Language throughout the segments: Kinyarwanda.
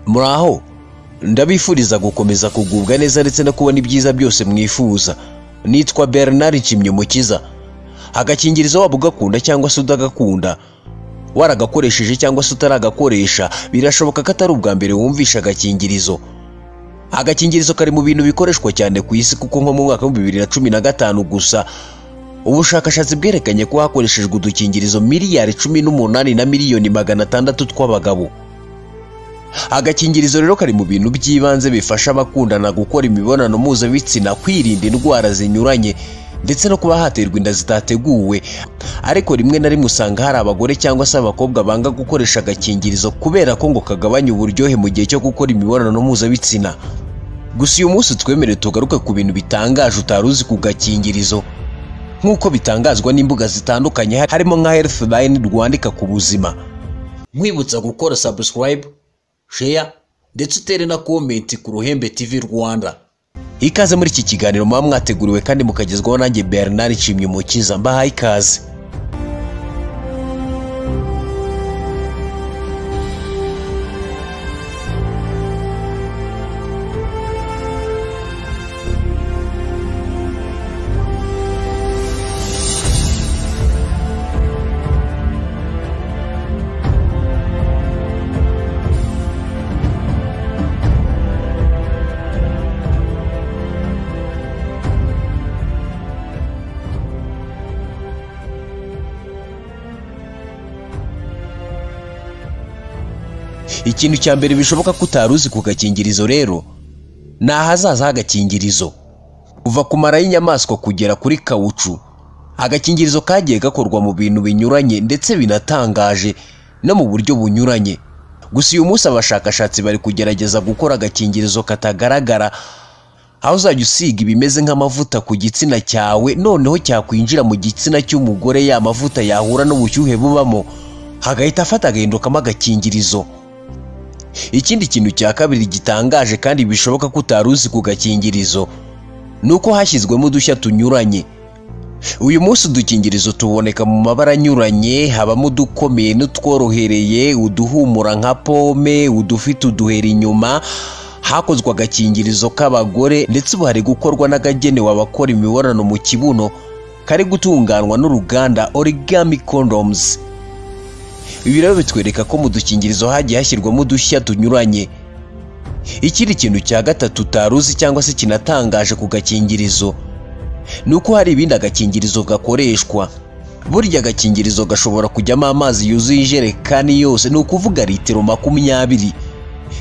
Muraho ndabifuriza gukomeza kugubwa neza ndetse no kubona ibyiza byose mwifuza. Nitwa Bernard Nshimyumukiza. Agakingirizo waba ugakunda cyangwa se udagakunda, waragakoresheje cyangwa se utaragakoresha, birashoboka ko atari ubwa mbere wumvisha agakingirizo. Agakingirizo kari mu bintu bikoreshwa cyane ku isi, kuko nko mu mwaka wa 2015 gusa ubushakashatsi bwerekanye ko hakoreshejwe udukingirizo miliyari 18 na miliyoni 600 tw'abagabo. Agakingirizo rero kari mu bintu by'ibanze bifasha abakundana gukora imibonano mpuzabitsina, kwirinda indwara zinyuranye ndetse no kuba haterwa inda zitateguwe. Ariko rimwe na rimwe usanga hari abagore cyangwa se abakobwa banga gukoresha agakingirizo kubera ko ngo kagabanya uburyohe mu gihe cyo gukora imibonano mpuzabitsina. Gusa uyu munsi twemere tugaruke ku bintu bitangaje utaruzi ku gakingirizo, nk'uko bitangazwa n'imbuga zitandukanye harimo nka Healthline rwandika ku buzima. Nkwibutsa gukora subscribe, share ndetse utere na comment ku Ruhembe TV Rwanda. Ikaze muri iki kiganiro muba mwateguriwe kandi mukagezwaho nanjye Bernard Nshimyumukiza. Mbahaye ikaze. Ikintu cya mbere bishoboka ko utaruzi ku gakingirizo rero ni ahazaza h'agakingirizo. Kuva ku mara y'inyamaswa kugera kuri kawucu, agakingirizo kagiye gakorwa mu bintu binyuranye ndetse binatangaje no mu buryo bunyuranye. Gusa uyu munsi abashakashatsi bari kugerageza gukora agakingirizo katagaragara, aho uzajya usiga ibimeze nk'amavuta ku gitsina cyawe, noneho cyakwinjira mu gitsina cy'umugore, ya mavuta yahura n'ubushyuhe bubamo hagahita afata agahindukamo agakingirizo. Ikindi kintu cya kabiri gitangaje kandi bishoboka ko utaruzi ku gakingirizo nuko hashyizwemo udushya tunyuranye. Uyu munsi udukingirizo tuboneka mu mabara anyuranye, habamo udukomeye n'utworohereye, uduhumura nka pome, udufite uduhera inyuma. Hakozwe agakingirizo k'abagore ndetse ubu hari gukorwa n'agagenewe abakora imibonano mu kibuno, kari gutunganywa n'uruganda Origami Condoms. Ibi rero bitwereka ko mu dukingirizo hagiye hashyirwamo udushya tunyuranye. Ikindi kintu cya gatatu utaruzi cyangwa se kinatangaje ku gakingirizo nuko hari ibindi agakingirizo gakoreshwa. Burya agakingirizo gashobora kujyamo amazi yuzuye ijerekani yose, ni ukuvuga litiro 20.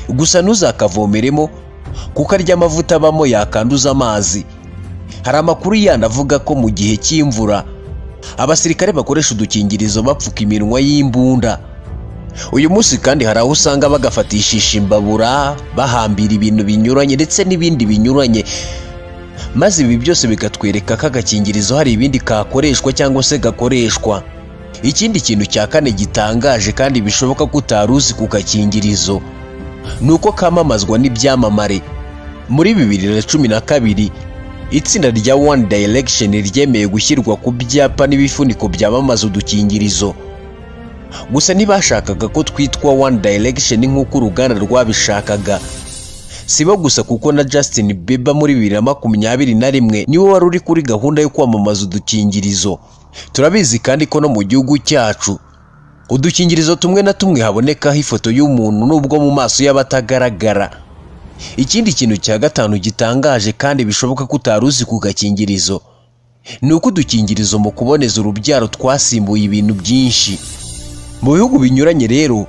Gusa ntuzakavomeremo kuko arya amavuta abamo yakanduza amazi. Hari amakuru yandi avuga ko mu gihe cy'imvura abasirikare bakoresha udukingirizo bapfuka iminwa y'imbunda. Uyu munsi kandi hari aho usanga bagafatishisha imbabura, bahambira ibintu binyuranye ndetse n'ibindi binyuranye. Maze ibi byose bigatwereka ko agakingirizo hari ibindi kakoreshwa cyangwa se gakoreshwa. Ikindi kintu cya kane gitangaje kandi bishoboka ko utaruzi ku gakingirizo nuko kamamazwa n'ibyamamare. Muri 2012 itsinda rya One Direction ryemeye gushyirwa ku byapa n'ibifuniko byamamaza udukingirizo. Gusa ntibashakaga ko twitwa One Direction nk'uko uruganda rwabishakaga. Sibo gusa kuko na Justin Bieber muri 2021 niwe wari uri kuri gahunda yo kwamamaza udukingirizo. Turabizi kandi ko no mu gihugu cyacu udukingirizo tumwe na tumwe habonekaho ifoto y'umuntu nubwo mu maso y'abatagaragara. Ikindi kintu cya gatanu gitangaje kandi bishoboka ko utaruzi ku gakingirizo nuko udukingirizo mu kuboneza urubyaro twasimbuye ibintu byinshi. Mu bihugu binyuranye rero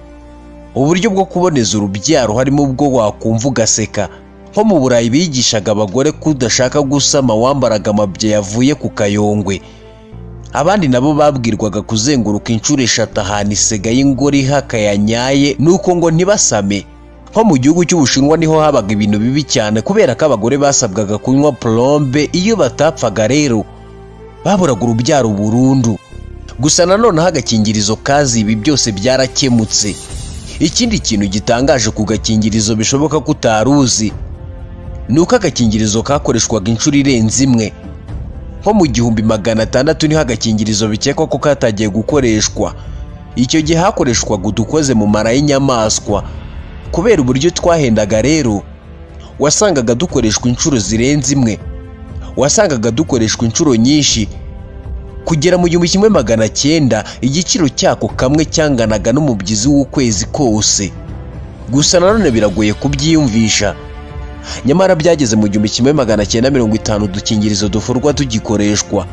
uburyo bwo kuboneza urubyaro harimo ubwo wakumva ugaseka. Nko mu Burayi bigishaga abagore ko udashaka gusama wambaraga amabya yavuye ku kayongwe. Abandi nabo babwirwaga kuzenguruka inshuro 3 ahantu isega y'ingore ihakayanyaye nuko ngo ntibasame. Nko mu gihugu cy'Ubushinwa niho habaga ibintu bibi cyane kubera ko abagore basabwaga kunywa plombe, iyo batapfaga rero baburaga urubyaro burundu. Gusa nanone agakingirizo kazi ibi byose byarakemutse. Ikindi kintu gitangaje ku gakingirizo bishoboka ko utaruzi nuko agakingirizo kakoreshwaga inshuro irenze imwe. Nko mu 1600 niho agakingirizo bikekwa ko katagiye gukoreshwa. Icyo gihe hakoreshwaga udukoze mu mara y'inyamaswa. Kubera uburyo twahendaga rero, wasangaga dukoreshwa inshuro zirenze imwe, wasangaga dukoreshwa inshuro nyinshi. Kugera mu 1900 igiciro cyako kamwe cyanganaga n'umubyizi w'ukwezi kose. Gusa nanone biragoye kubyiyumvisha. Nyamara byageze mu 1950 udukingirizo dufurwa tugikoreshwa.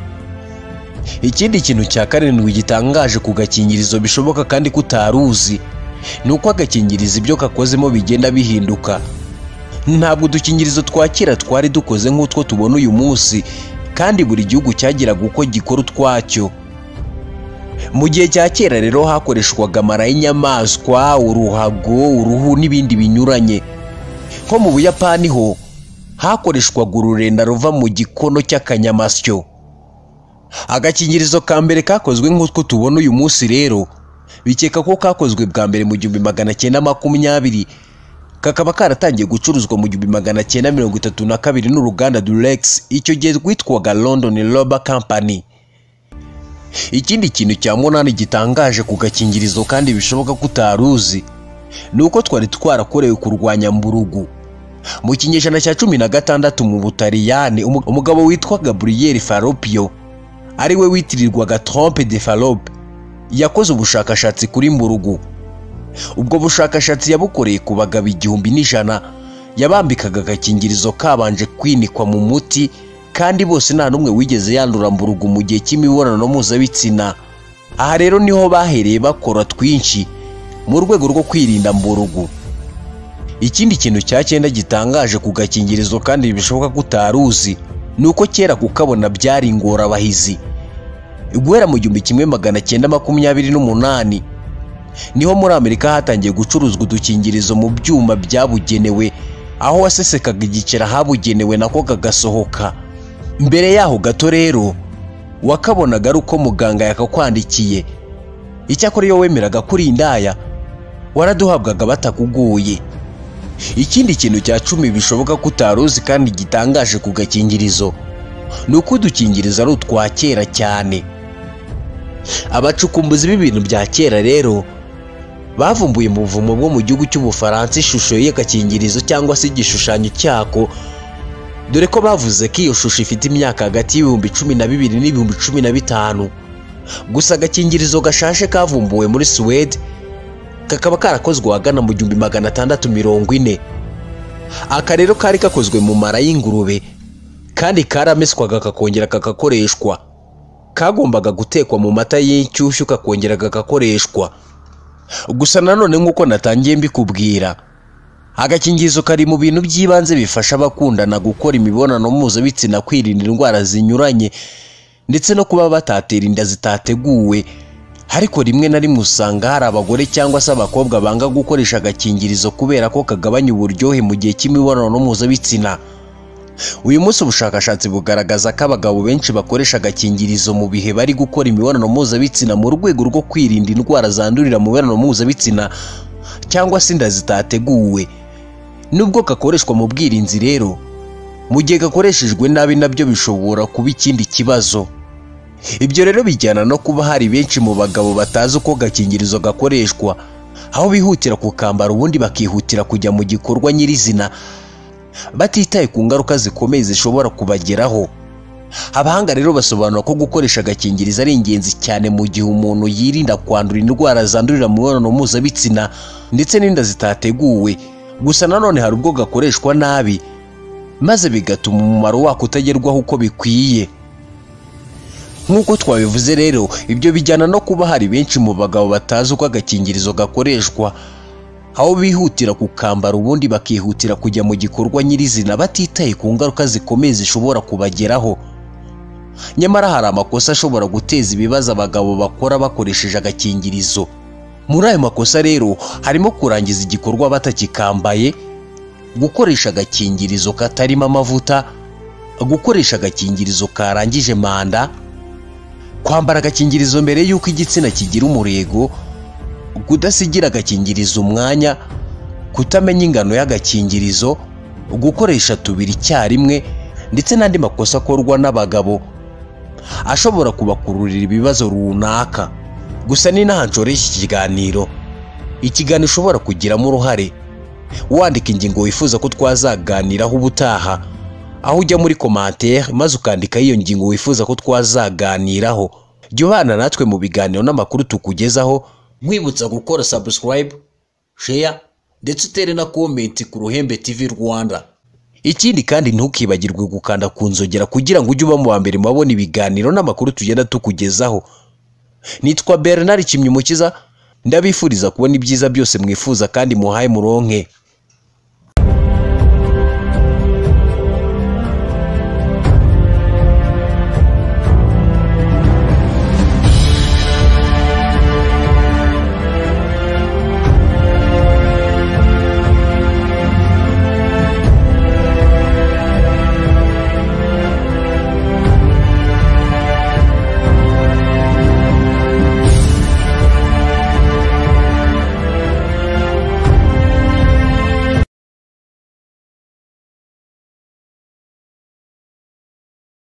Ikindi kintu cya karindwi gitangaje ku gakingirizo bishoboka kandi kutaruzi, nuko agakingirizo ibyo kakozemo bigenda bihinduka. Ntabwo udukingirizo twakira twari dukoze nk'utwo tubona uyu munsi, kandi buri gihugu cyagiraga uko gikora utwacyo. Mu gihe cya kera rero hakoreshwaga amara y'inyamaswa, uruhago, uruhu n'ibindi binyuranye. Nko mu Buyapani ho hakoreshwaga ururenda ruva mu gikono cy'akanyamasyo. Agakingirizo ka mbere kakozwe nk'utwo tubona uyu munsi rero bikeka ko kakozwe bwa mbere mu 1920, kakaba karatangiye gucuruzwa mu 1932 n'uruganda Durex, icyo gihe rwitwaga London Rubber Company. Ikindi kintu cya munani gitangaje ku gakingirizo kandi bishoboka kutaruzi, nuko twari twarakorewe kurwanya mburugu. Mu kinyejana cya 16 mu Butaliyani, umugabo witwa Gabriel Falloppio, ari we witirirwaga Trompe de Fallope, yakoze ubushakashatsi kuri mburugu. Ubwo bushakashatsi yabukoreye ku bagabo 1,100, yabambikaga agakingirizo kabanje kwinikwa mu muti, kandi bose nta numwe wigeze yandura mburugu mu gihe cy'imibonano mpuzabitsina. Aha rero niho bahereye bakora twinshi mu rwego rwo kwirinda mburugu. Ikindi kintu cya 9 gitangaje ku gakingirizo kandi bishoboka kutaruzi, nuko kera kukabona byari ingorabahizi. Guhera mu 1928 niho muri Amerika hatangiye gucuruzwa udukingirizo mu byuma byabugenewe, aho wasesekaga igicera habugenewe nako kagasohoka. Mbere yaho gato rero wakabonaga ari uko muganga yakakwandikiye. Icyakora iyo wemeraga kuri indaya waraduhabwaga batakuguye. Ikindi kintu cya 10 bishoboka kutaruzi kandi gitangaje ku gakingirizo, nuko udukingirizo ari utwa kera cyane. Abacukumbuzi b'ibintu bya kera rero bavumbuye mu buvumo bwo mu gihugu cy'Ubufaransa ishusho y'agakingirizo cyangwa se igishushanyo cyako, dore ko bavuze ko iyo shusho ifite imyaka hagati y'12,000 n'15,000. Gusa agakingirizo gashashe kavumbuwe muri Suwede kakaba karakozwe hagana mu 1640. Aka rero kari kakozwe mu mara y'ingurube kandi karameswaga kakongera kagakoreshwa. Kagombaga gutekwa mu mata y'inshyushyu kakongera kagakoreshwa. Gusa nanone nk'uko natangiye mbikubwira, agakingirizo kari mu bintu by'ibanze bifasha abakundana gukora imibonano mpuzabitsina, kwirinda indwara zinyuranye ndetse no kuba batatera inda zitateguwe. Ariko rimwe na rimwe usanga hari abagore cyangwa se abakobwa banga gukoresha agakingirizo kubera ko kagabanya uburyohe mu gihe cy'imibonano mpuzabitsina. Uyu munsi ubushakashatsi bugaragaza ko abagabo benshi bakoresha agakingirizo mu bihe bari gukora imibonano mpuzabitsina mu rwego rwo kwirinda indwara zandurira mu mibonano mpuzabitsina cyangwa se inda zitateguwe. Nubwo gakoreshwa mu bwirinzi rero, mu gihe gakoreshejwe nabi nabyo bishobora kuba ikindi kibazo. Ibyo rero bijyana no kuba hari benshi mu bagabo batazi uko agakingirizo gakoreshwa, aho bihutira kukambara ubundi bakihutira kujya mu gikorwa nyirizina batitaye ku ngaruka zikomeye zishobora kubageraho. Abahanga rero basobanura ko gukoresha agakingirizo ari ingenzi cyane mu gihe umuntu yirinda kwandura indwara zandurira mu mibonano mpuzabitsina ndetse n'inda zitateguwe. Gusa nanone hari ubwo gakoreshwa nabi maze bigatuma umumaro wako utagerwaho uko bikwiye. Nk'uko twabivuze rero, ibyo bijyana no kuba hari benshi mu bagabo batazi uko agakingirizo gakoreshwa, aho bihutira kukambara ubundi bakihutira kujya mu gikorwa nyirizina batitaye ku ngaruka zikomeye zishobora kubageraho. Nyamara hari amakosa ashobora guteza ibibazo abagabo bakora bakoresheje agakingirizo. Muri ayo makosa rero harimo kurangiza igikorwa batakikambaye, gukoresha agakingirizo katarimo amavuta, gukoresha agakingirizo karangije manda, kwambara agakingirizo mbere y'uko igitsina kigira umurego, kudasigira agakingirizo umwanya, kutamenya ingano y'agakingirizo, gukoresha tubiri icyarimwe ndetse n'andi makosa akorwa n'abagabo ashobora kubakururira ibibazo runaka. Gusa ni nahanshore iki kiganiro ushobora kugiramo uruhare wandika ingingo wifuza ko twazaganiraho ubutaha, aho ujya muri commentaire maze ukandika iyo ngingo wifuza ko twazaganiraho. Jya ubana natwe mu biganiro n'amakuru tukugezaho, nkwibutsa gukora subscribe, share ndetse utere na comment ku Ruhembe TV Rwanda. Ikindi kandi ntukibagirwe gukanda ku nzogera kugira ngo ujye uba mu mbere mabona ibiganiro n'amakuru tugenda tukugezaho. Nitwa Bernard Kimyumukiza, ndabifuriza kubona ibyiza byose mwifuza kandi muhaye muronke.